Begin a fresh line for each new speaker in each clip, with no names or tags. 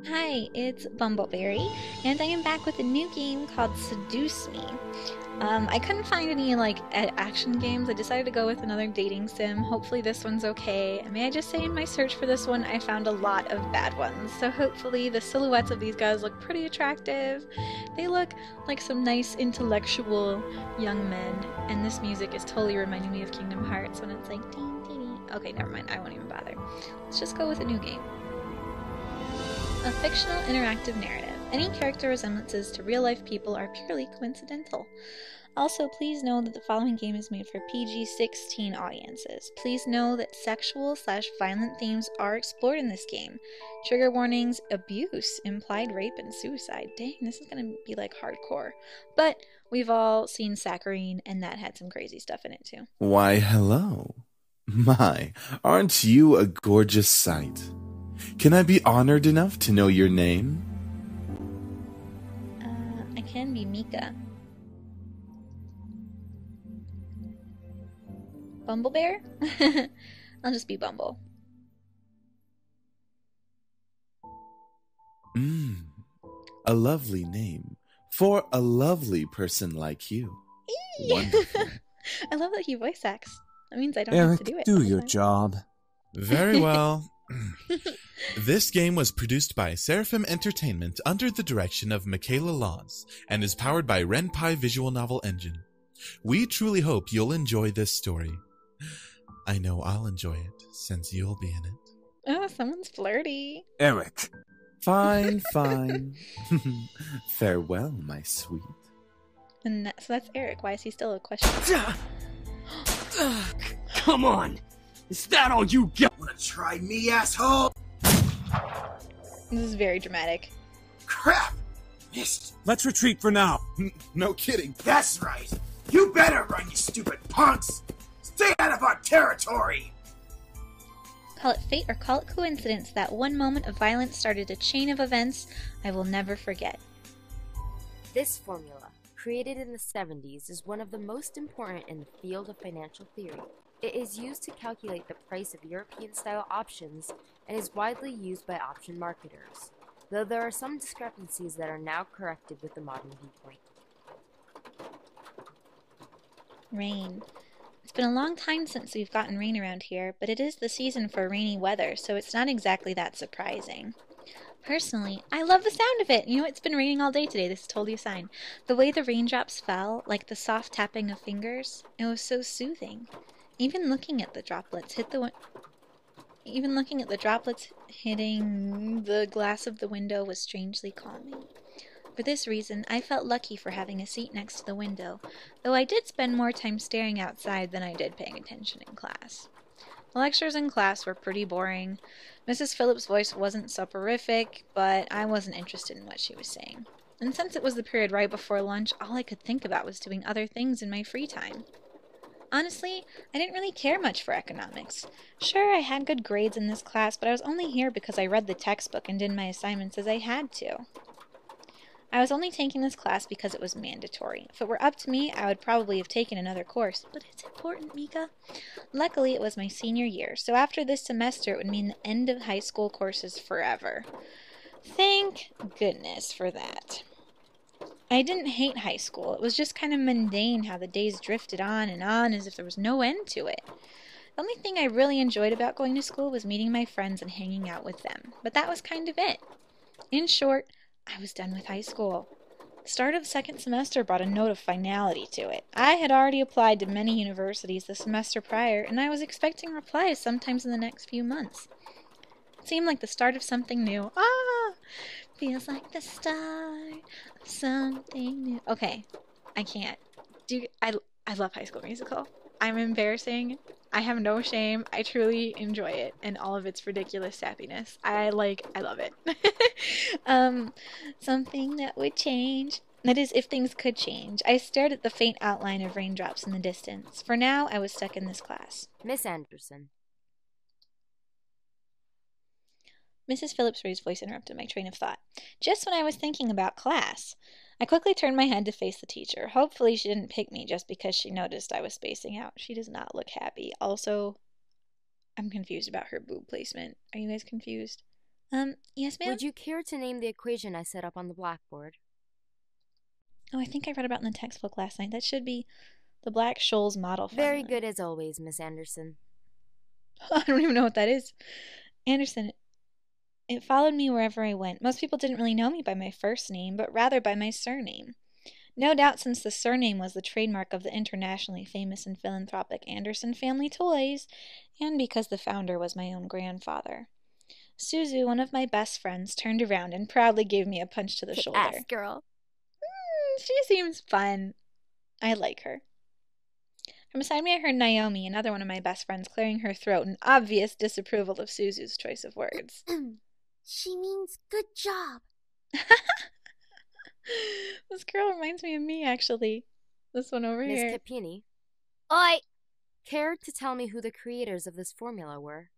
Hi, it's Bumbleberry, and I am back with a new game called Seduce Me. I couldn't find any action games. I decided to go with another dating sim. Hopefully this one's okay. May I just say in my search for this one, I found a lot of bad ones. So hopefully the silhouettes of these guys look pretty attractive. They look like some nice intellectual young men, and this music is totally reminding me of Kingdom Hearts when it's like ding ding ding. Okay, never mind. I won't even bother. Let's just go with a new game. A fictional interactive narrative. Any character resemblances to real-life people are purely coincidental. Also, please know that the following game is made for PG-16 audiences. Please know that sexual/violent themes are explored in this game. Trigger warnings, abuse, implied rape, and suicide. Dang, this is gonna be like hardcore. But we've all seen Saccharine, and that had some crazy stuff in it too.
Why, hello. My, aren't you a gorgeous sight? Can I be honored enough to know your name?
I can be Mika. Bumblebear? I'll just be Bumble.
A lovely name for a lovely person like you. Wonderful.
I love that he voice acts. That means I don't have to do it.
Do your job.
Very well. This game was produced by Seraphim Entertainment under the direction of Michaela Laws and is powered by Ren'Py Visual Novel Engine. We truly hope you'll enjoy this story. I know I'll enjoy it since you'll be in it.
Oh, someone's flirty.
Eric.
Fine. Farewell, my sweet.
So that's Eric. Why is he still a question?
Come on! Is that all you got? Wanna try me, asshole?
This is very dramatic.
Crap! Missed.
Let's retreat for now.
No kidding.
That's right. You better run, you stupid punks! Stay out of our territory!
Call it fate or call it coincidence, that one moment of violence started a chain of events I will never forget.
This formula, created in the 70s, is one of the most important in the field of financial theory. It is used to calculate the price of European-style options and is widely used by option marketers, though there are some discrepancies that are now corrected with the modern viewpoint.
Rain. It's been a long time since we've gotten rain around here, but it is the season for rainy weather, so it's not exactly that surprising. Personally, I love the sound of it. You know, it's been raining all day today. This is totally a sign. The way the raindrops fell, like the soft tapping of fingers, it was so soothing. Even looking at the droplets hitting the glass of the window was strangely calming. For this reason, I felt lucky for having a seat next to the window, though I did spend more time staring outside than I did paying attention in class. The lectures in class were pretty boring. Mrs. Phillips' voice wasn't soporific, but I wasn't interested in what she was saying. And since it was the period right before lunch, all I could think about was doing other things in my free time. Honestly, I didn't really care much for economics. Sure, I had good grades in this class, but I was only here because I read the textbook and did my assignments as I had to. I was only taking this class because it was mandatory. If it were up to me, I would probably have taken another course. But it's important, Mika. Luckily, it was my senior year, so after this semester, it would mean the end of high school courses forever. Thank goodness for that. I didn't hate high school. It was just kind of mundane how the days drifted on as if there was no end to it. The only thing I really enjoyed about going to school was meeting my friends and hanging out with them. But that was kind of it. In short, I was done with high school. The start of the second semester brought a note of finality to it. I had already applied to many universities the semester prior, and I was expecting replies sometimes in the next few months. It seemed like the start of something new. Feels like the start of something new. Okay, I can't. I love High School Musical. I'm embarrassing. I have no shame. I truly enjoy it and all of its ridiculous sappiness. I love it. Something that would change. That is, if things could change. I stared at the faint outline of raindrops in the distance. For now, I was stuck in this class.
Miss Anderson.
Mrs. Phillips' raised voice interrupted my train of thought. Just when I was thinking about class. I quickly turned my head to face the teacher. Hopefully she didn't pick me just because she noticed I was spacing out. She does not look happy. Also, I'm confused about her boob placement. Are you guys confused? Yes, ma'am?
Would you care to name the equation I set up on the blackboard?
Oh, I think I read about it in the textbook last night. That should be the Black-Scholes model formula.
Very good as always, Miss Anderson.
I don't even know what that is. Anderson, it followed me wherever I went. Most people didn't really know me by my first name, but rather by my surname. No doubt since the surname was the trademark of the internationally famous and philanthropic Anderson Family Toys, and because the founder was my own grandfather. Suzu, one of my best friends, turned around and proudly gave me a punch to the shoulder.
Ass girl.
She seems fun. I like her. From beside me I heard Naomi, another one of my best friends, clearing her throat in obvious disapproval of Suzu's choice of words.
She means good job.
This girl reminds me of me, actually. This one over here.
Miss Capini,
Oi!
care to tell me who the creators of this formula were?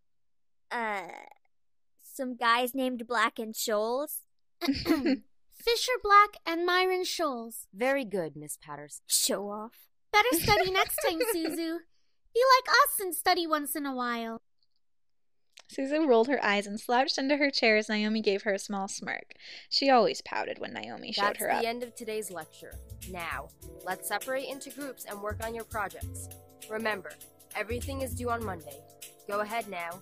Some guys named Black and Shoals. Fisher Black and Myron Shoals.
Very good, Miss Patterson.
Show off. Better study next time, Suzu. Be like us and study once in a while.
Suzu rolled her eyes and slouched into her chair as Naomi gave her a small smirk. She always pouted when Naomi showed her up.
That's the end of today's lecture. Now, let's separate into groups and work on your projects. Remember, everything is due on Monday. Go ahead now.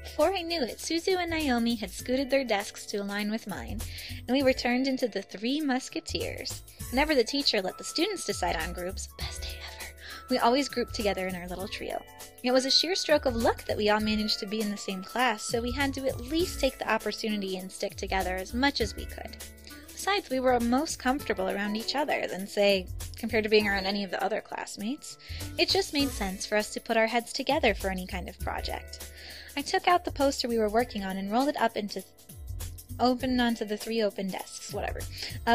Before I knew it, Suzu and Naomi had scooted their desks to align with mine, and we were turned into the 3 Musketeers. Whenever the teacher let the students decide on groups, best day ever, we always grouped together in our little trio. It was a sheer stroke of luck that we all managed to be in the same class, so we had to at least take the opportunity and stick together as much as we could. Besides, we were most comfortable around each other than, say, compared to being around any of the other classmates. It just made sense for us to put our heads together for any kind of project. I took out the poster we were working on and rolled it up onto the 3 open desks, whatever.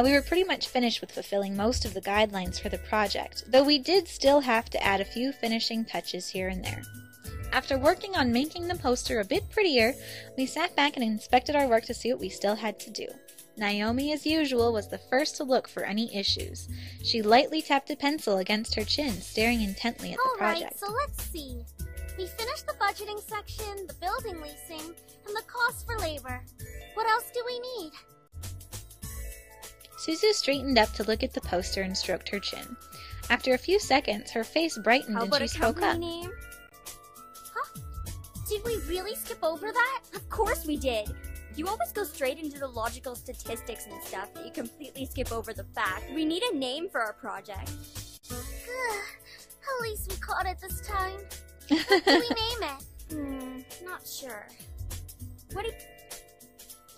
We were pretty much finished with fulfilling most of the guidelines for the project, though we did still have to add a few finishing touches here and there. After working on making the poster a bit prettier, we sat back and inspected our work to see what we still had to do. Naomi, as usual, was the first to look for any issues. She lightly tapped a pencil against her chin, staring intently at the project.
Alright, so let's see. We finished the budgeting section, the building leasing, and the cost for labor. What else do we need?
Suzu straightened up to look at the poster and stroked her chin. After a few seconds, her face brightened and she spoke up.
Name? Huh? Did we really skip over that? Of course we did. You always go straight into the logical statistics and stuff that you completely skip over the fact. We need a name for our project. At least we caught it this time. What do we name it? Not sure. What do you...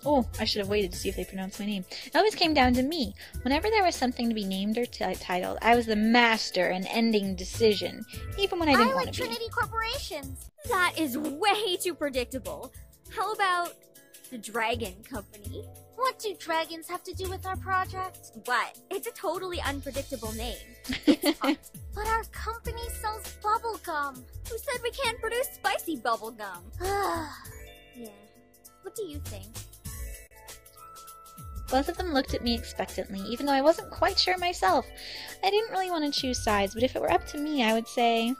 Oh, I should have waited to see if they pronounced my name. It always came down to me. Whenever there was something to be named or titled, I was the master in ending decision, even when I didn't want to be.
I like Trinity Corporations. That is way too predictable. How about the Dragon Company? What do dragons have to do with our project? What? It's a totally unpredictable name. It's hot. But our company sells bubblegum. Who said we can't produce spicy bubblegum? Yeah. What do you think?
Both of them looked at me expectantly, even though I wasn't quite sure myself. I didn't really want to choose sides, but if it were up to me, I would say...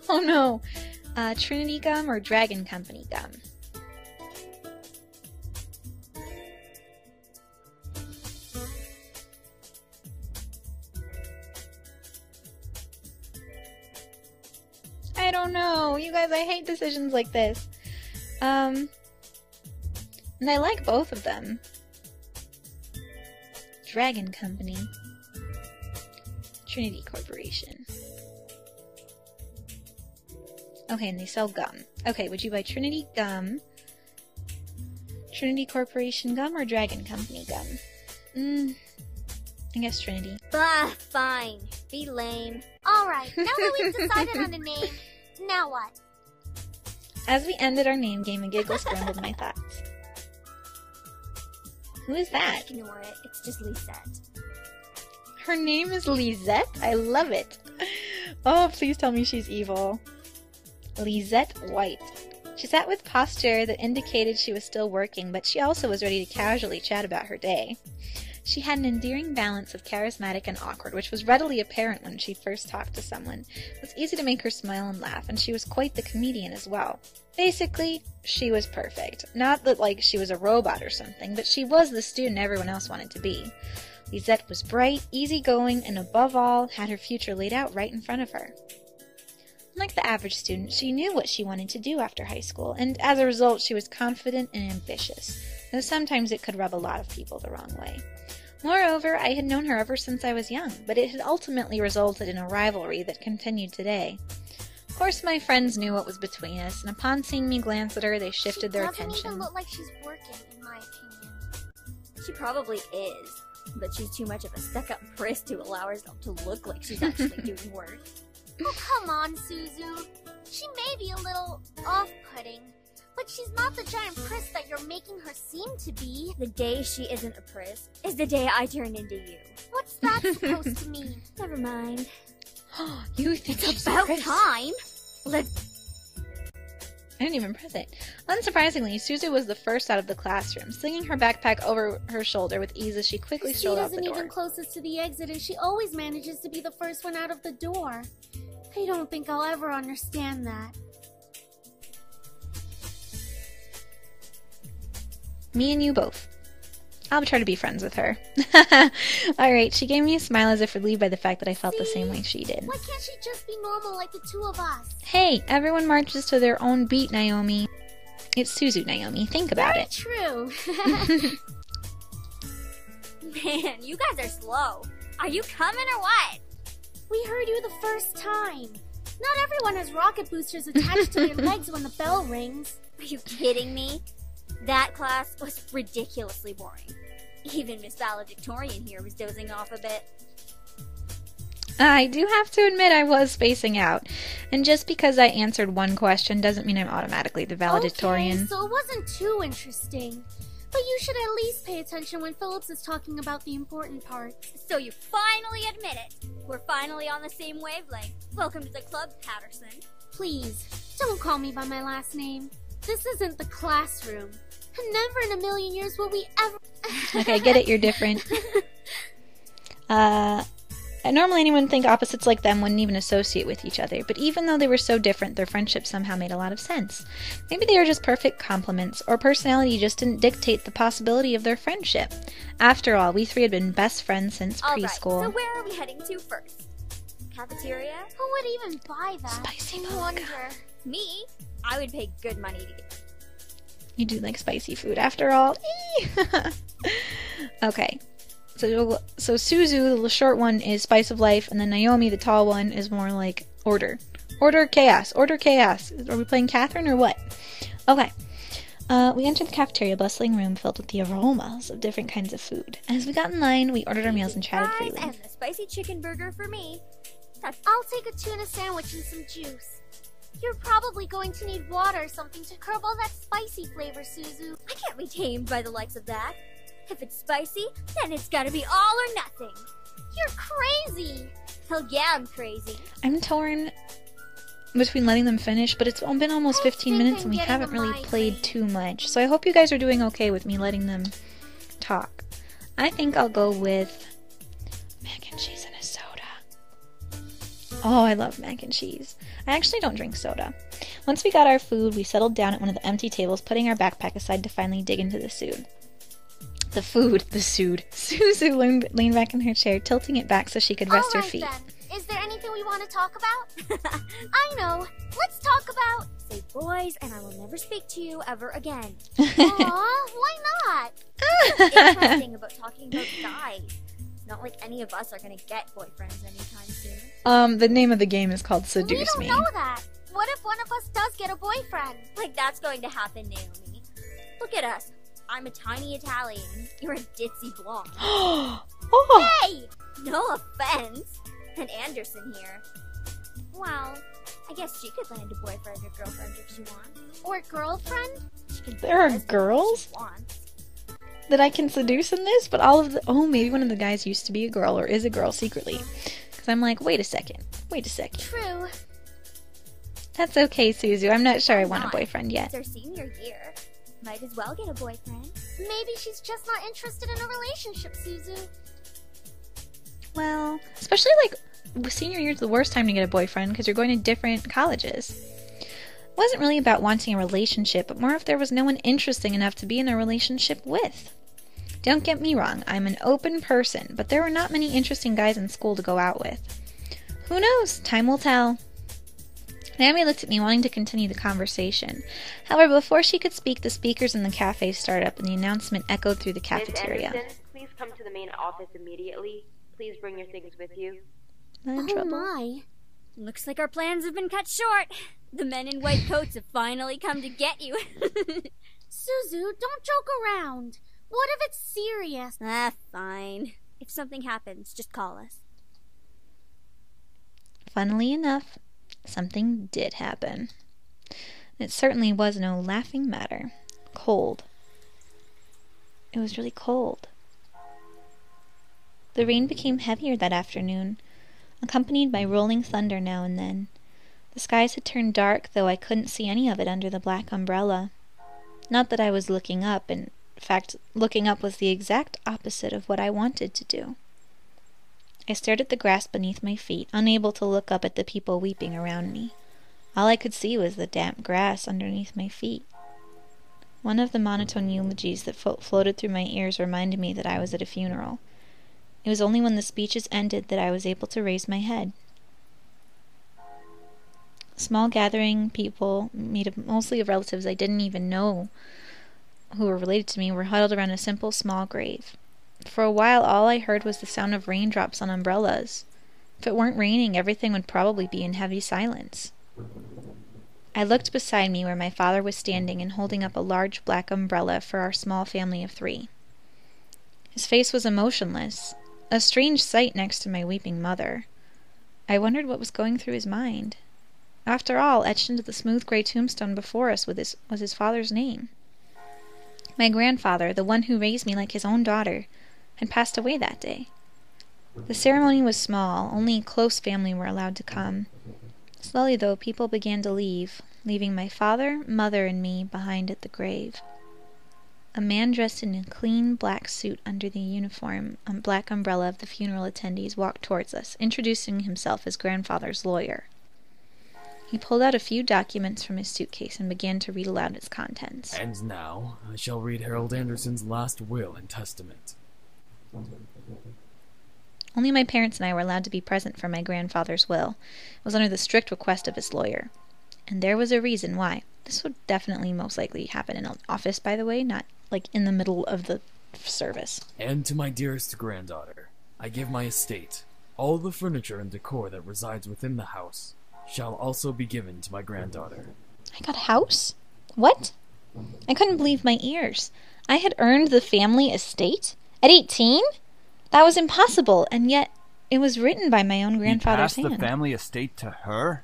Oh no! Trinity Gum or Dragon Company Gum? I don't know. You guys, I hate decisions like this. And I like both of them. Dragon Company. Trinity Corporation. Okay, and they sell gum. Okay, would you buy Trinity Gum, Trinity Corporation Gum, or Dragon Company Gum? I guess Trinity.
Bah, fine. Be lame. Alright, now that we've decided on a name, now what?
As we ended our name game, a giggle scrambled my thoughts. Who is that?
Ignore it. It's just Lisette.
Her name is Lisette? I love it. Oh, please tell me she's evil. Lisette White. She sat with posture that indicated she was still working, but she also was ready to casually chat about her day. She had an endearing balance of charismatic and awkward, which was readily apparent when she first talked to someone. It was easy to make her smile and laugh, and she was quite the comedian as well. Basically, she was perfect. Not that, like, she was a robot or something, but she was the student everyone else wanted to be. Lisette was bright, easygoing, and above all, had her future laid out right in front of her. Like the average student, she knew what she wanted to do after high school, and as a result, she was confident and ambitious, though sometimes it could rub a lot of people the wrong way. Moreover, I had known her ever since I was young, but it had ultimately resulted in a rivalry that continued today. Of course, my friends knew what was between us, and upon seeing me glance at her, they shifted their attention.
She doesn't even look like she's working, in my opinion. She probably is, but she's too much of a stuck-up priss to allow herself to look like she's actually doing work. Oh, come on, Suzu. She may be a little off-putting, but she's not the giant priss that you're making her seem to be. The day she isn't a priss is the day I turn into you. What's that supposed to mean? Never mind.
You think
It's about time!
I didn't even press it. Unsurprisingly, Sousa was the first out of the classroom, slinging her backpack over her shoulder with ease as she quickly strolled out the door.
She isn't even closest to the exit, and she always manages to be the first one out of the door. I don't think I'll ever understand that.
Me and you both. I'll try to be friends with her. Alright, she gave me a smile as if relieved by the fact that I felt the same way she did.
Why can't she just be normal like the two of us?
Hey, everyone marches to their own beat, Naomi. It's Suzu, Naomi. Think about it.
True.
Man, you guys are slow. Are you coming or what?
We heard you the first time. Not everyone has rocket boosters attached to their legs when the bell rings.
Are you kidding me? That class was ridiculously boring. Even Miss Valedictorian here was dozing off a bit.
I do have to admit I was spacing out. And just because I answered one question doesn't mean I'm automatically the valedictorian.
Okay, so it wasn't too interesting. But you should at least pay attention when Phillips is talking about the important parts.
So you finally admit it. We're finally on the same wavelength. Welcome to the club, Patterson.
Please, don't call me by my last name. This isn't the classroom. And never in a million years will we ever...
Okay, I get it, you're different. Normally anyone would think opposites like them wouldn't even associate with each other, but even though they were so different, their friendship somehow made a lot of sense. Maybe they were just perfect complements, or personality just didn't dictate the possibility of their friendship. After all, we three had been best friends since preschool.
Alright, so where are we heading to first? Cafeteria?
Who would even buy that?
Spicy
I
Manga.
wonder.
Me? I would pay good money to get...
You do like spicy food after all. Okay. So Suzu, the short one, is spice of life, and then Naomi, the tall one, is more like order. Order, chaos. Order, chaos. Are we playing Catherine or what? Okay. We entered the cafeteria, bustling room filled with the aromas of different kinds of food. As we got in line, we ordered our meals and chatted
fries
freely.
And the spicy chicken burger for me.
I'll take a tuna sandwich and some juice. You're probably going to need water or something to curb all that spicy flavor, Suzu.
I can't be tamed by the likes of that. If it's spicy, then it's gotta be all or nothing.
You're crazy!
Hell yeah, I'm crazy.
I'm torn between letting them finish, but it's been almost 15 minutes and we haven't really played too much. So I hope you guys are doing okay with me letting them talk. I think I'll go with mac and cheese and a soda. Oh, I love mac and cheese. I actually don't drink soda. Once we got our food, we settled down at one of the empty tables, putting our backpack aside to finally dig into the food. The sood. Suzu leaned back in her chair, tilting it back so she could rest her feet.
Then. Is there anything we want to talk about? I know. Let's talk about...
Say boys, and I will never speak to you ever again.
Aw, why not?
Interesting about talking about guys. It's not like any of us are gonna get boyfriends anytime soon.
The name of the game is called Seduce
We don't know that. What if one of us does get a boyfriend?
Like that's going to happen, Naomi. Look at us. I'm a tiny Italian. You're a ditzy blonde.
Oh!
Hey! No offense. And Anderson here. Well, I guess she could land a boyfriend or girlfriend if she wants.
Or girlfriend?
She can
There are
be lesbian if
girls?
she wants.
That I can seduce in this, but all of the... Oh, maybe one of the guys used to be a girl or is a girl secretly. Because I'm like, wait a second.
True.
That's okay, Suzu. I'm not sure I
Why
want a
not?
boyfriend yet.
It's our senior year. Might as well get a boyfriend.
Maybe she's just not interested in a relationship, Suzu.
Well, especially senior year's the worst time to get a boyfriend because you're going to different colleges. It wasn't really about wanting a relationship, but more if there was no one interesting enough to be in a relationship with. Don't get me wrong, I'm an open person, but there were not many interesting guys in school to go out with. Who knows? Time will tell. Naomi looked at me, wanting to continue the conversation. However, before she could speak, the speakers in the cafe started up and the announcement echoed through the cafeteria.
Ms. Anderson, please come to the main office immediately. Please bring your things with you.
Not in trouble.
My. Looks like our plans have been cut short. The men in white coats have finally come to get you.
Suzu, don't joke around. What if it's serious?
Fine. If something happens, just call us.
Funnily enough, something did happen. It certainly was no laughing matter. Cold. It was really cold. The rain became heavier that afternoon, accompanied by rolling thunder now and then. The skies had turned dark, though I couldn't see any of it under the black umbrella. Not that I was looking up. In fact, looking up was the exact opposite of what I wanted to do. I stared at the grass beneath my feet, unable to look up at the people weeping around me. All I could see was the damp grass underneath my feet. One of the monotone eulogies that floated through my ears reminded me that I was at a funeral. It was only when the speeches ended that I was able to raise my head. A small gathering people, made up mostly of relatives I didn't even know who were related to me, were huddled around a simple small grave. For a while, all I heard was the sound of raindrops on umbrellas. If it weren't raining, everything would probably be in heavy silence. I looked beside me where my father was standing and holding up a large black umbrella for our small family of 3. His face was emotionless, a strange sight next to my weeping mother. I wondered what was going through his mind. After all, etched into the smooth gray tombstone before us was his father's name. My grandfather, the one who raised me like his own daughter, had passed away that day. The ceremony was small, only close family were allowed to come. Slowly, though, people began to leave, leaving my father, mother, and me behind at the grave. A man dressed in a clean black suit under the uniform black umbrella of the funeral attendees walked towards us, introducing himself as grandfather's lawyer. He pulled out a few documents from his suitcase and began to read aloud its contents.
And now, I shall read Harold Anderson's last will and testament.
Only my parents and I were allowed to be present for my grandfather's will. It was under the strict request of his lawyer. And there was a reason why. This would definitely most likely happen in an office, by the way, not like in the middle of the service.
And to my dearest granddaughter, I give my estate. All the furniture and decor that resides within the house shall also be given to my granddaughter.
I got a house? What? I couldn't believe my ears. I had earned the family estate? At 18? That was impossible, and yet it was written by my own grandfather's hand.
You passed the family estate to her?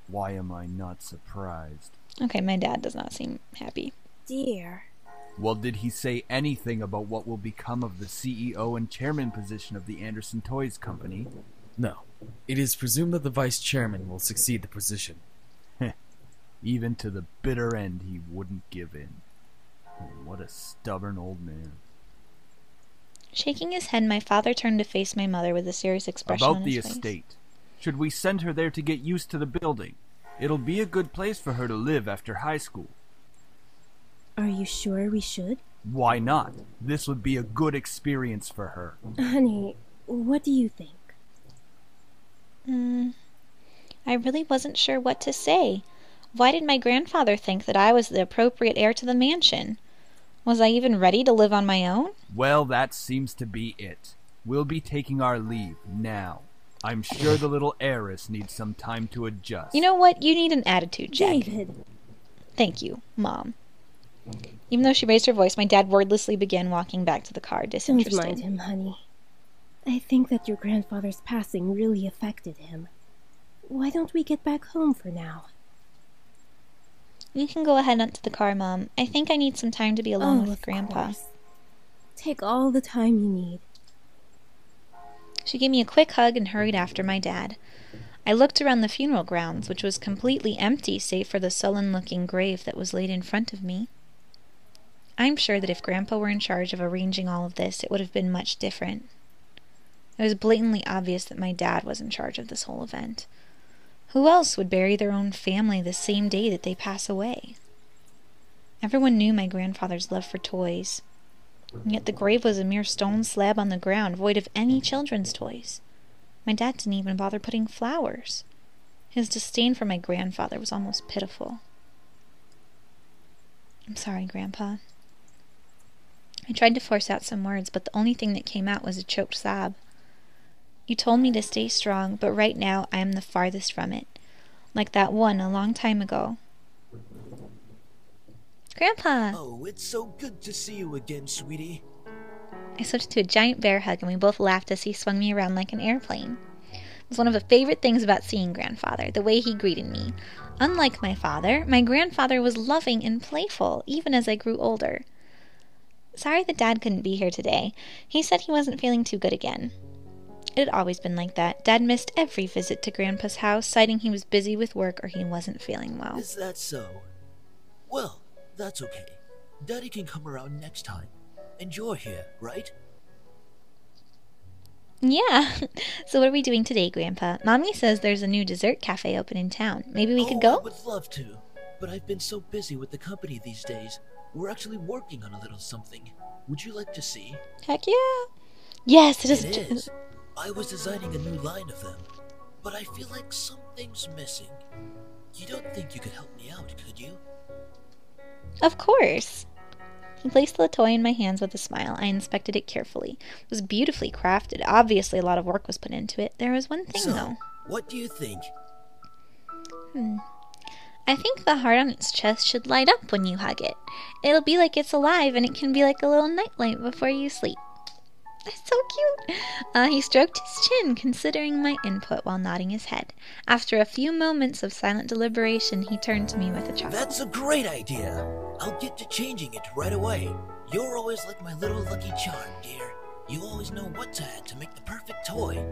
Why am I not surprised?
Okay, my dad does not seem happy.
Dear.
Well, did he say anything about what will become of the CEO and chairman position of the Anderson Toys Company?
No. It is presumed that the vice chairman will succeed the position.
Even to the bitter end, he wouldn't give in. What a stubborn old man.
Shaking his head, my father turned to face my mother with a serious expression on his face.
About the estate. Should we send her there to get used to the building? It'll be a good place for her to live after high school.
Are you sure we should?
Why not? This would be a good experience for her.
Honey, what do you think?
I really wasn't sure what to say. Why did my grandfather think that I was the appropriate heir to the mansion? Was I even ready to live on my own?
Well, that seems to be it. We'll be taking our leave now. I'm sure the little heiress needs some time to adjust.
You know what? You need an attitude check.
David.
Thank you, Mom. Even though she raised her voice, my dad wordlessly began walking back to the car, disinterested.
Don't mind him, honey. I think that your grandfather's passing really affected him. Why don't we get back home for now?
You can go ahead onto the car, Mom. I think I need some time to be alone with Grandpa.
Course. Take all the time you need.
She gave me a quick hug and hurried after my dad. I looked around the funeral grounds, which was completely empty save for the sullen-looking grave that was laid in front of me. I'm sure that if Grandpa were in charge of arranging all of this, it would have been much different. It was blatantly obvious that my dad was in charge of this whole event. Who else would bury their own family the same day that they pass away? Everyone knew my grandfather's love for toys, and yet the grave was a mere stone slab on the ground, void of any children's toys. My dad didn't even bother putting flowers. His disdain for my grandfather was almost pitiful. I'm sorry, Grandpa. I tried to force out some words, but the only thing that came out was a choked sob. You told me to stay strong, but right now I am the farthest from it. Like that one a long time ago. Grandpa!
Oh, it's so good to see you again, sweetie.
I slipped into a giant bear hug, and we both laughed as he swung me around like an airplane. It was one of the favorite things about seeing Grandfather, the way he greeted me. Unlike my father, my grandfather was loving and playful, even as I grew older. Sorry that Dad couldn't be here today. He said he wasn't feeling too good again. It had always been like that. Dad missed every visit to Grandpa's house, citing he was busy with work or he wasn't feeling well.
Is that so? Well, that's okay. Daddy can come around next time. And you're here, right?
Yeah. So what are we doing today, Grandpa? Mommy says there's a new dessert cafe open in town. Maybe we could go?
I would love to, but I've been so busy with the company these days. We're actually working on a little something. Would you like to see?
Heck yeah. Yes, it is.
It is. I was designing a new line of them, but I feel like something's missing. You don't think you could help me out, could you?
Of course. He placed the toy in my hands with a smile. I inspected it carefully. It was beautifully crafted. Obviously, a lot of work was put into it. There was one thing, though.
What do you think?
I think the heart on its chest should light up when you hug it. It'll be like it's alive, and it can be like a little nightlight before you sleep. That's so cute. He stroked his chin, considering my input while nodding his head. After a few moments of silent deliberation, he turned to me with a chuckle.
That's a great idea. I'll get to changing it right away. You're always like my little lucky charm, dear. You always know what to add to make the perfect toy.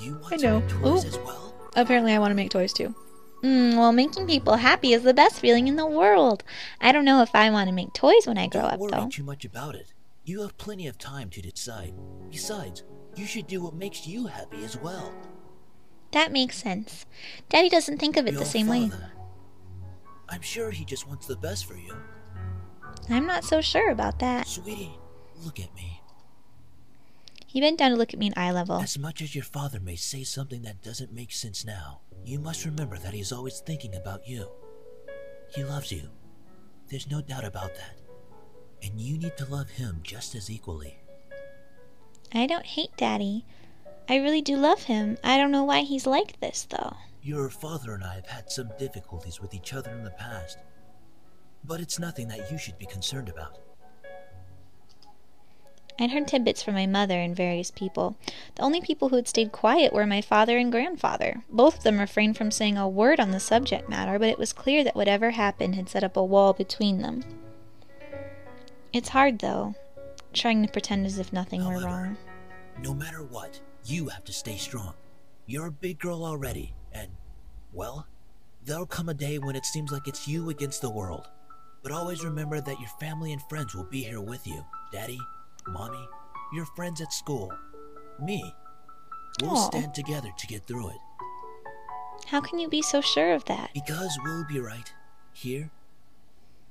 You want to make toys as well?
Apparently I want to make toys too. Well, making people happy is the best feeling in the world. I don't know if I want to make toys when I grow up, though.
Don't worry too much about it. You have plenty of time to decide. Besides, you should do what makes you happy as well.
That makes sense. Daddy doesn't think of it the same way.
I'm sure he just wants the best for you.
I'm not so sure about that.
Sweetie, look at me.
He bent down to look at me at eye level.
As much as your father may say something that doesn't make sense now, you must remember that he's always thinking about you. He loves you. There's no doubt about that. And you need to love him just as equally.
I don't hate Daddy. I really do love him. I don't know why he's like this, though.
Your father and I have had some difficulties with each other in the past. But it's nothing that you should be concerned about.
I'd heard tidbits from my mother and various people. The only people who had stayed quiet were my father and grandfather. Both of them refrained from saying a word on the subject matter, but it was clear that whatever happened had set up a wall between them. It's hard, though, trying to pretend as if nothing were wrong.
No matter what, you have to stay strong. You're a big girl already, and, well, there'll come a day when it seems like it's you against the world. But always remember that your family and friends will be here with you. Daddy, Mommy, your friends at school, me. We'll stand together to get through it.
How can you be so sure of that?
Because we'll be right here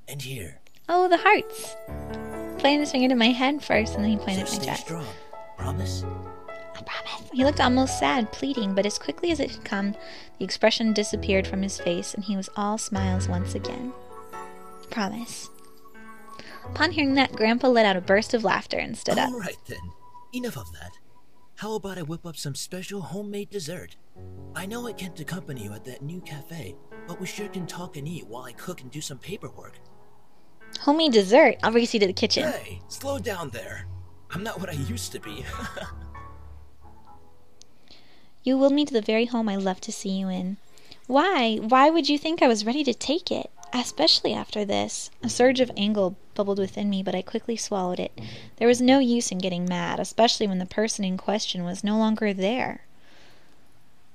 and here.
Oh, the hearts. Pointed his finger to my head first, and then he pointed at my chest.
Stay strong. Promise?
I promise. He looked almost sad, pleading, but as quickly as it had come, the expression disappeared from his face, and he was all smiles once again. Promise. Upon hearing that, Grandpa let out a burst of laughter and stood up.
All right, then. Enough of that. How about I whip up some special homemade dessert? I know I can't accompany you at that new cafe, but we sure can talk and eat while I cook and do some paperwork.
Homemade dessert? I'll race you to the kitchen.
Hey, slow down there. I'm not what I used to be.
You willed me to the very home I love to see you in. Why? Why would you think I was ready to take it? Especially after this. A surge of anger bubbled within me, but I quickly swallowed it. There was no use in getting mad, especially when the person in question was no longer there.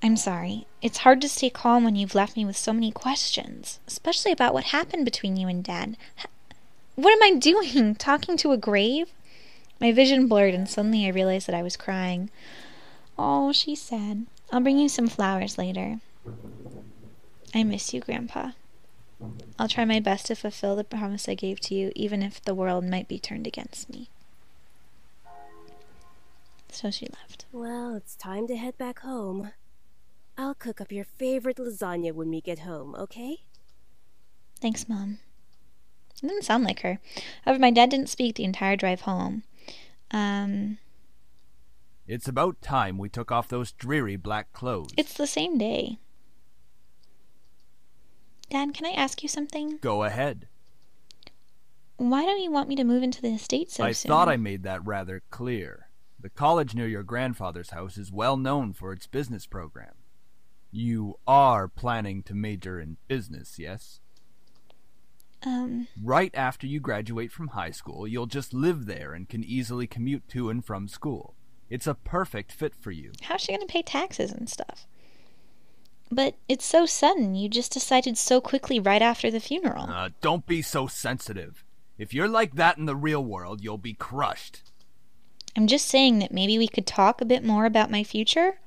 I'm sorry. It's hard to stay calm when you've left me with so many questions, especially about what happened between you and Dad. What am I doing? Talking to a grave? My vision blurred and suddenly I realized that I was crying. Oh, she's sad. I'll bring you some flowers later. I miss you, Grandpa. I'll try my best to fulfill the promise I gave to you, even if the world might be turned against me. So she left.
Well, it's time to head back home. I'll cook up your favorite lasagna when we get home, okay?
Thanks, Mom. It didn't sound like her. However, my dad didn't speak the entire drive home.
It's about time we took off those dreary black clothes.
It's the same day. Dad, can I ask you something?
Go ahead.
Why don't you want me to move into the estate so soon?
I thought I made that rather clear. The college near your grandfather's house is well known for its business program. You are planning to major in business, yes? Right after you graduate from high school, you'll just live there and can easily commute to and from school. It's a perfect fit for you.
How's she going to pay taxes and stuff? But it's so sudden. You just decided so quickly right after the funeral.
Don't be so sensitive. If you're like that in the real world, you'll be crushed.
I'm just saying that maybe we could talk a bit more about my future.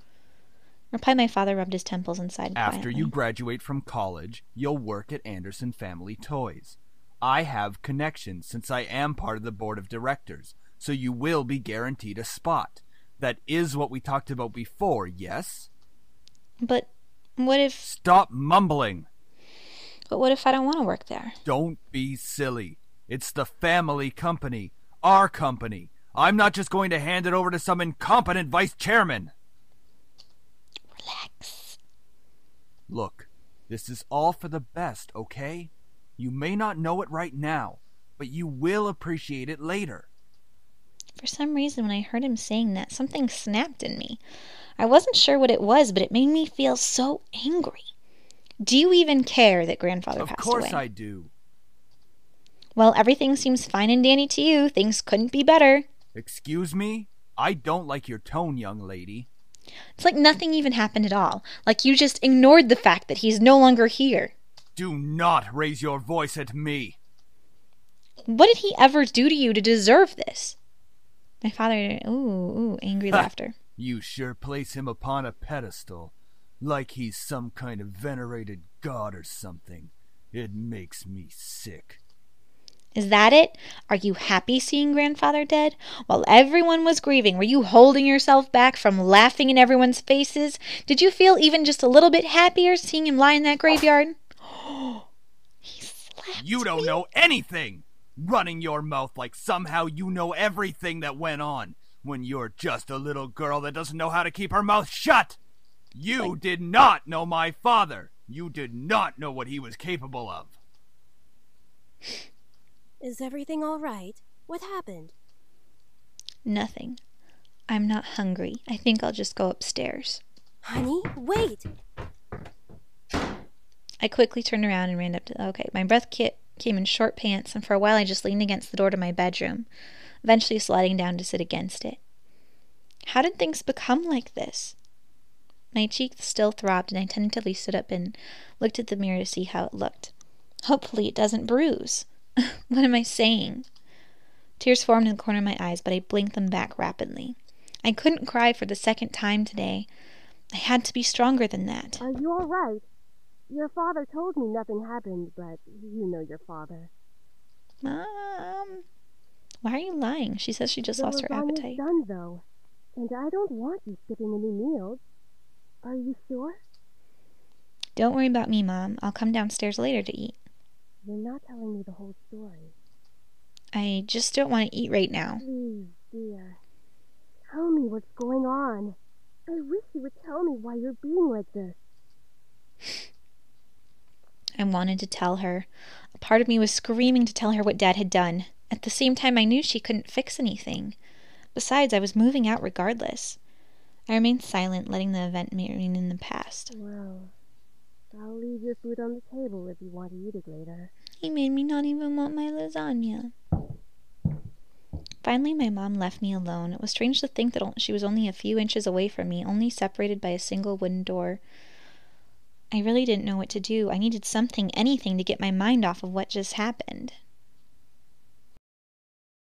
Reply. My father rubbed his temples and sighed quietly.
After you graduate from college, you'll work at Anderson Family Toys. I have connections since I am part of the board of directors, so you will be guaranteed a spot. That is what we talked about before, yes?
But what if...
Stop mumbling!
But what if I don't want to work there?
Don't be silly. It's the family company. Our company. I'm not just going to hand it over to some incompetent vice chairman.
Relax.
Look, this is all for the best, okay? You may not know it right now, but you will appreciate it later.
For some reason, when I heard him saying that, something snapped in me. I wasn't sure what it was, but it made me feel so angry. Do you even care that Grandfather passed away?
Of course I do.
Well, everything seems fine and dandy to you. Things couldn't be better.
Excuse me? I don't like your tone, young lady.
It's like nothing even happened at all. Like you just ignored the fact that he's no longer here.
Do not raise your voice at me.
What did he ever do to you to deserve this? My father, angry laughter.
You sure place him upon a pedestal, like he's some kind of venerated god or something. It makes me sick.
Is that it? Are you happy seeing Grandfather dead? While everyone was grieving, were you holding yourself back from laughing in everyone's faces? Did you feel even just a little bit happier seeing him lie in that graveyard? He slapped
You don't know anything! Running your mouth like somehow you know everything that went on, when you're just a little girl that doesn't know how to keep her mouth shut! You did not know my father! You did not know what he was capable of!
Is everything all right? What happened?
Nothing. I'm not hungry. I think I'll just go upstairs.
Honey, wait!
I quickly turned around and ran up to... Okay, my breath came in short pants, and for a while I just leaned against the door to my bedroom, eventually sliding down to sit against it. How did things become like this? My cheeks still throbbed, and I tentatively stood up and looked at the mirror to see how it looked. Hopefully it doesn't bruise. What am I saying? Tears formed in the corner of my eyes, but I blinked them back rapidly. I couldn't cry for the second time today. I had to be stronger than that.
Are you all right? Your father told me nothing happened, but you know your father.
Mom, why are you lying? She says she just lost her appetite.
Done, though, and I don't want you skipping any meals. Are you sure?
Don't worry about me, Mom. I'll come downstairs later to eat.
You're not telling me the whole story.
I just don't want to eat right now.
Please, dear. Tell me what's going on. I wish you would tell me why you're being like this.
I wanted to tell her. A part of me was screaming to tell her what Dad had done. At the same time, I knew she couldn't fix anything. Besides, I was moving out regardless. I remained silent, letting the event remain in the past.
Well, I'll leave your food on the table if you want to eat it later.
He made me not even want my lasagna. Finally, my mom left me alone. It was strange to think that she was only a few inches away from me, only separated by a single wooden door. I really didn't know what to do. I needed something, anything, to get my mind off of what just happened.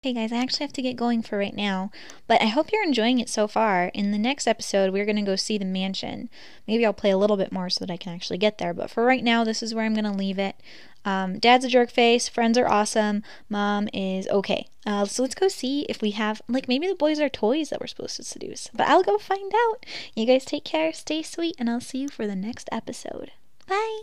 Hey guys, I actually have to get going for right now, but I hope you're enjoying it so far. In the next episode, we're going to go see the mansion. Maybe I'll play a little bit more so that I can actually get there, but for right now, this is where I'm going to leave it. Dad's a jerk face, friends are awesome, Mom is okay. So let's go see if we have, like, maybe the boys are toys that we're supposed to seduce. But I'll go find out. You guys take care, stay sweet, and I'll see you for the next episode. Bye!